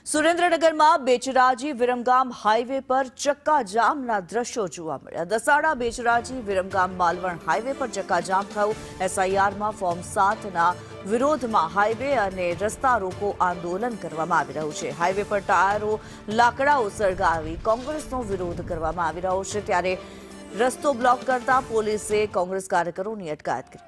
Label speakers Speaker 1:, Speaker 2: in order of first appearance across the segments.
Speaker 1: સુરેન્દ્રનગરમાં બેચરાજી વિરમગામ હાઈવે પર ચક્કાજામના દ્રશ્યો જોવા મળ્યા। દસાડા બેચરાજી વિરમગામ માલવણ હાઈવે પર ચક્કાજામ થયું। એસઆઈઆરમાં ફોર્મ 7ના વિરોધમાં હાઈવે અને રસ્તા રોકો આંદોલન કરવામાં આવી રહ્યું છે। હાઈવે પર ટાયરો લાકડાઓ સળગાવી કોંગ્રેસનો વિરોધ કરવામાં આવી રહ્યો છે, ત્યારે રસ્તો બ્લોક કરતા પોલીસે કોંગ્રેસ કાર્યકરોની અટકાયત કરી।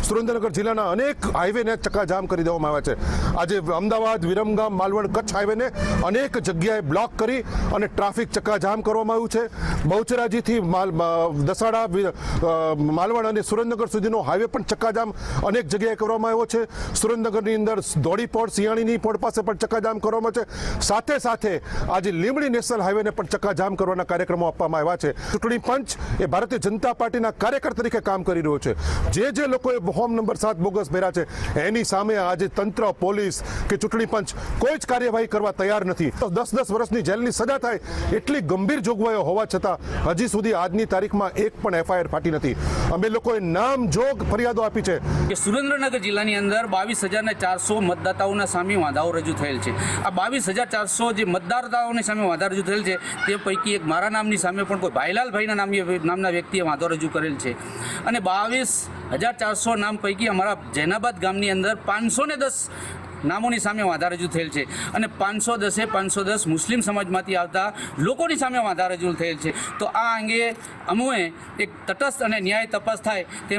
Speaker 2: સુરેન્દ્રનગર જિલ્લાના અનેક હાઈવેને ચક્કાજામ કરી દેવામાં આવ્યા છે। આજે અમદાવાદ વિરમગામ માલવણ કચ્છ હાઈવેને અનેક જગ્યાએ બ્લોક કરી અને ટ્રાફિક ચક્કાજામ કરવામાં આવ્યું છે। બહુચરાજીથી દસાડા માલવણ અને સુરેન્દ્રનગર સુધીનો હાઈવે પણ ચક્કાજામ અનેક જગ્યાએ કરવામાં આવ્યો છે। સુરેન્દ્રનગરની અંદર ધોળી પોળ સિયાણીની પોળ પાસે પણ ચક્કાજામ કરવામાં છે। સાથે સાથે આજે લીંબડી નેશનલ હાઈવેને પણ ચક્કાજામ કરવાના કાર્યક્રમો આપવામાં આવ્યા છે। ચૂંટણી પંચ એ ભારતીય જનતા પાર્ટીના કાર્યકર તરીકે કામ કરી રહ્યો છે। જે લોકોએ ફોર્મ નંબર 7 બોગસ ભર્યા છે એની સામે આજે તંત્ર, પોલીસ કે ચૂંટણી પંચ કોઈ જ કાર્યવાહી કરવા તૈયાર નથી। 10-10 વર્ષની જેલની સજા થાય એટલી ગંભીર જોગવાઈઓ હોવા છતાં હજી સુધી આજની તારીખમાં એક પણ એફઆઈઆર ફાટી નથી। અમે લોકોએ નામજોગ ફરિયાદો આપી છે
Speaker 3: કે સુરેન્દ્રનગર જિલ્લાની અંદર 22,400 મતદાતાઓના સામે વાંધાઓ રજૂ થયેલ છે। આ 22,400 જે મતદાતાઓની સામે વાંધા રજૂ થયેલ છે તે પૈકી એક મારા નામની સામે પણ કોઈ ભાઈલાલભાઈના નામના વ્યક્તિએ વાંધો રજૂ કરેલ છે અને 22,400 નામ પૈકી અમારા જૈનાબાદ ગામની અંદર 510 નામોની સામે વાંધા રજૂ થયેલ છે અને 510 મુસ્લિમ સમાજમાંથી આવતા લોકોની સામે વાંધા રજૂ થયેલ છે। તો આ અંગે અમોએ એક તટસ્થ અને ન્યાય તપાસ થાય તે